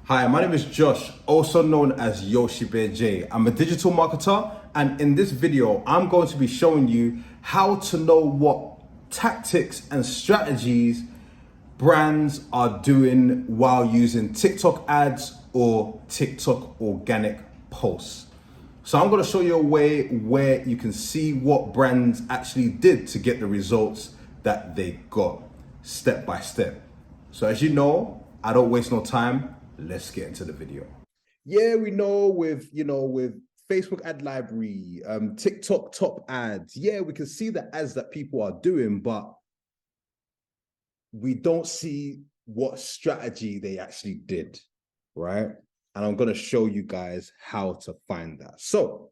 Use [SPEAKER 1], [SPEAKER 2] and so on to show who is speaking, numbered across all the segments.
[SPEAKER 1] Hi, my name is Josh, also known as Yoshi Bear J. I'm a digital marketer, and in this video, I'm going to be showing you how to know what tactics and strategies brands are doing while using TikTok ads or TikTok organic posts. So I'm going to show you a way where you can see what brands actually did to get the results that they got step by step. So as you know, I don't waste no time. Let's get into the video. Yeah, we know with Facebook ad library, TikTok top ads. Yeah, we can see the ads that people are doing, but we don't see what strategy they actually did, right? And I'm going to show you guys how to find that. So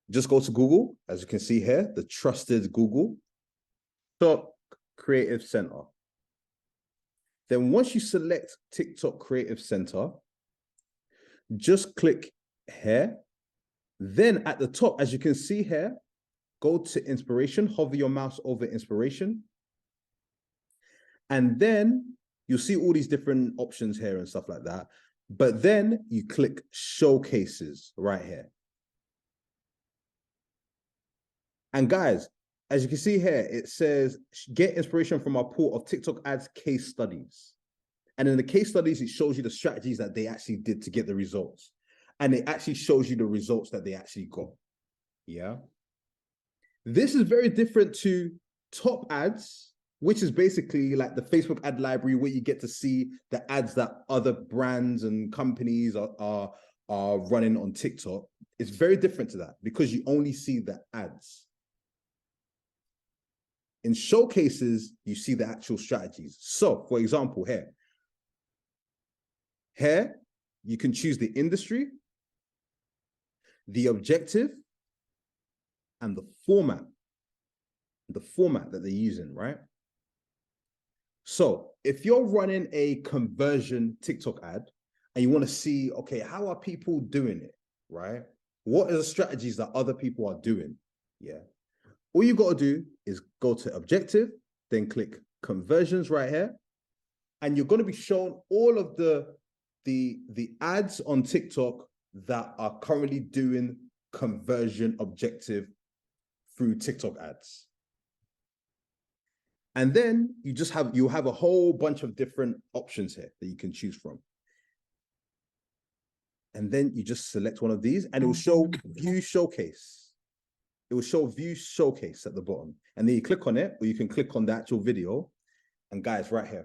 [SPEAKER 1] just go to Google, as you can see here, the trusted Google, TikTok Creative Center. Then once you select TikTok Creative Center, just click here. Then at the top, as you can see here, go to inspiration, hover your mouse over inspiration. And then you'll see all these different options here and stuff like that. But then you click showcases right here. And guys, as you can see here, it says, get inspiration from our pool of TikTok ads case studies. And in the case studies, it shows you the strategies that they actually did to get the results. And it actually shows you the results that they actually got. Yeah. This is very different to top ads, which is basically like the Facebook ad library where you get to see the ads that other brands and companies are running on TikTok. It's very different to that because you only see the ads. In showcases, you see the actual strategies. So, for example, here you can choose the industry, the objective, and the format that they're using, right? So if you're running a conversion TikTok ad and you want to see, okay, how are people doing it, right? What are the strategies that other people are doing? Yeah. All you got to do is go to objective, then click conversions right here. And you're going to be shown all of the ads on TikTok that are currently doing conversion objective through TikTok ads. And then you'll have a whole bunch of different options here that you can choose from. And then you just select one of these and it will show view showcase. It will show view showcase at the bottom. And then you click on it, or you can click on the actual video. And guys, right here,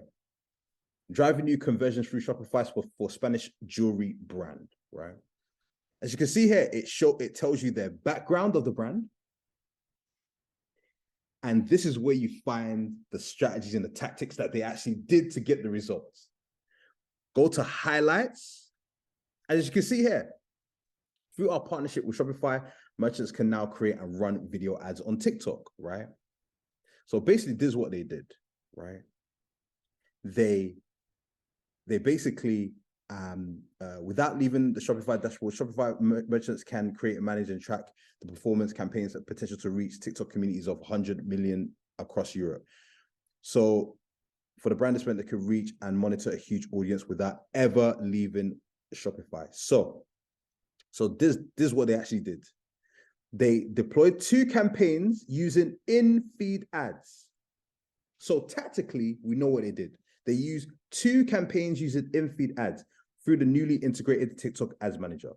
[SPEAKER 1] driving new conversions through Shopify for Spanish jewelry brand, right? As you can see here, it tells you their background of the brand. And this is where you find the strategies and the tactics that they actually did to get the results. Go to highlights. As you can see here, through our partnership with Shopify, merchants can now create and run video ads on TikTok, right? So basically, this is what they did, right? They basically, without leaving the Shopify dashboard, Shopify merchants can create, manage, and track the performance campaigns that potential to reach TikTok communities of 100 million across Europe. So for the brand spend, they could reach and monitor a huge audience without ever leaving Shopify. So this is what they actually did. They deployed 2 campaigns using in-feed ads. So tactically, we know what they did. They used 2 campaigns using in-feed ads through the newly integrated TikTok Ads Manager.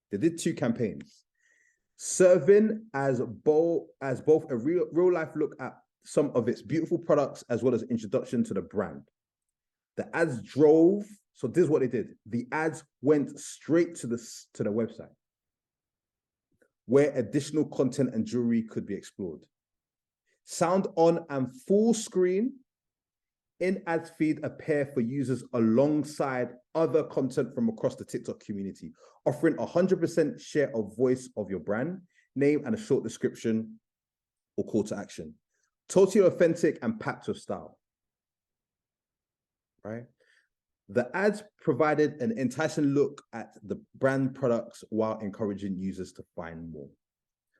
[SPEAKER 1] They did 2 campaigns, serving as both a real life look at some of its beautiful products as well as introduction to the brand. The ads drove. So this is what they did. The ads went straight to the website where additional content and jewelry could be explored. Sound on and full screen in-ads feed appear for users alongside other content from across the TikTok community, offering 100% share of voice of your brand, name, and a short description or call to action. Totally authentic and packed with style, right? The ads provided an enticing look at the brand products while encouraging users to find more.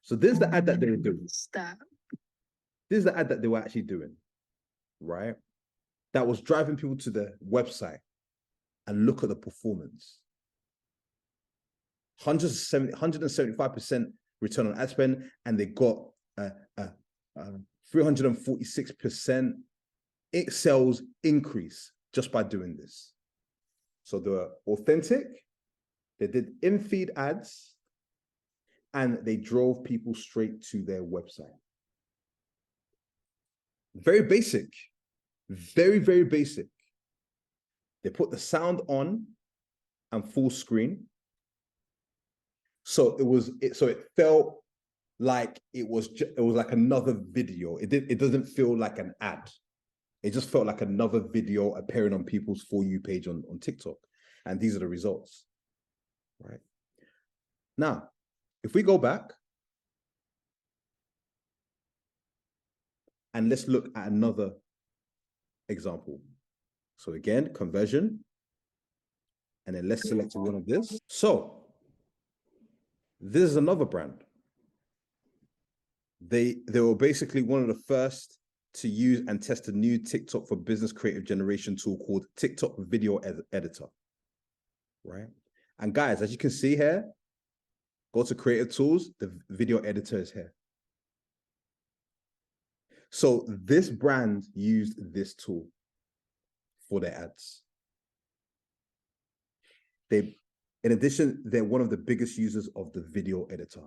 [SPEAKER 1] So this is the ad that they were doing. Stop. This is the ad that they were actually doing, right? That was driving people to the website. and look at the performance. 175% return on ad spend, and they got 346% sales increase just by doing this. So they were authentic, they did in-feed ads, and they drove people straight to their website. Very basic, very, very basic. They put the sound on and full screen. So it felt like it was like another video. It doesn't feel like an ad. It just felt like another video appearing on people's For You page on TikTok. And these are the results, right? Now, if we go back and let's look at another example. So again, conversion. And then let's select one of this. So this is another brand. They were basically one of the first to use and test a new TikTok for business creative generation tool called TikTok Video Editor, right? And guys, as you can see here, go to creative tools, the video editor is here. So this brand used this tool for their ads. In addition, they're one of the biggest users of the video editor.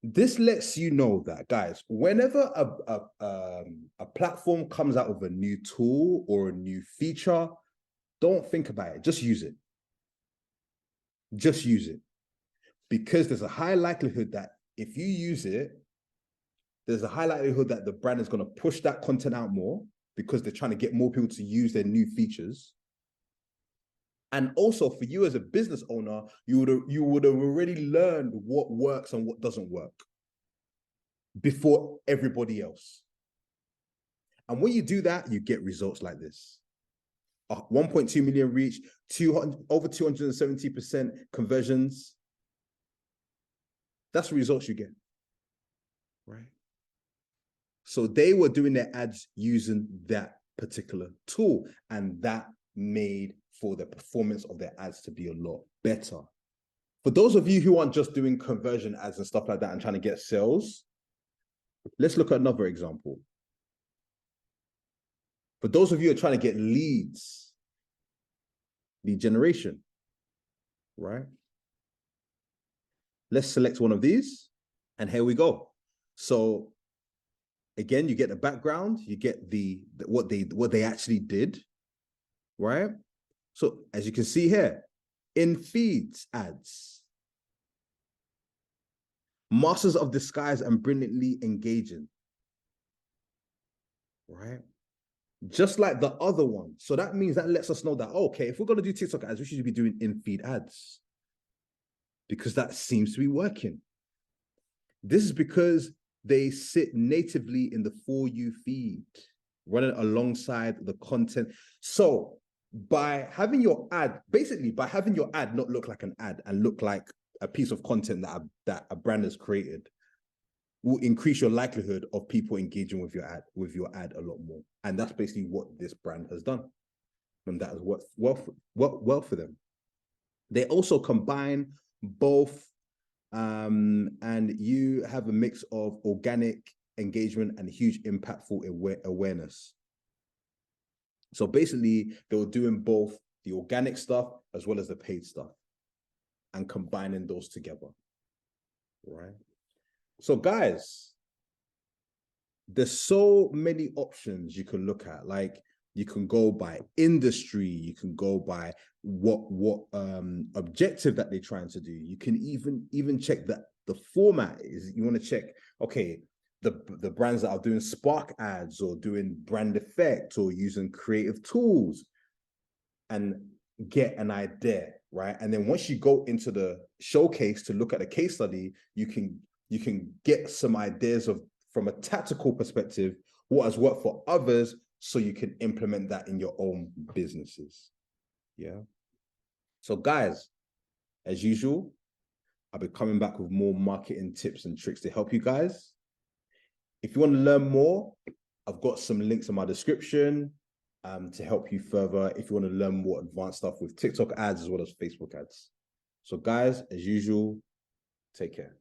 [SPEAKER 1] This lets you know that, guys, whenever a platform comes out with a new tool or a new feature, don't think about it. Just use it. Just use it. Because there's a high likelihood that if you use it, there's a high likelihood that the brand is going to push that content out more because they're trying to get more people to use their new features. And also for you as a business owner, you would have already learned what works and what doesn't work before everybody else. And when you do that, you get results like this. 1.2 million reach, over 270% conversions. That's the results you get, right? So they were doing their ads using that particular tool, and that made for the performance of their ads to be a lot better. For those of you who aren't just doing conversion ads and stuff like that and trying to get sales, let's look at another example. For those of you who are trying to get leads, lead generation, right? Let's select one of these, and here we go. So again, you get the background, you get what they actually did, right? So as you can see here, in feeds ads, masters of disguise and brilliantly engaging, right? Just like the other one. So that means that lets us know that, okay, if we're going to do TikTok ads, we should be doing in-feed ads because that seems to be working. This is because they sit natively in the For You feed, running alongside the content. So by having your ad, basically by having your ad not look like an ad and look like a piece of content that a brand has created, will increase your likelihood of people engaging with your ad a lot more. And that's basically what this brand has done. And that has worked well for them. They also combine both, and you have a mix of organic engagement and huge impactful awareness. So basically, they were doing both the organic stuff as well as the paid stuff and combining those together, right? So guys, there's so many options you can look at. Like you can go by industry, you can go by what objective that they're trying to do. You can even check that the format is, you want to check, okay, the brands that are doing spark ads or doing brand effect or using creative tools, and get an idea, right? And then once you go into the showcase to look at the case study, you can get some ideas of, from a tactical perspective, what has worked for others, so you can implement that in your own businesses. Yeah. So guys, as usual, I'll be coming back with more marketing tips and tricks to help you guys. If you want to learn more, I've got some links in my description. to help you further if you want to learn more advanced stuff with TikTok ads as well as Facebook ads. So guys, as usual, take care.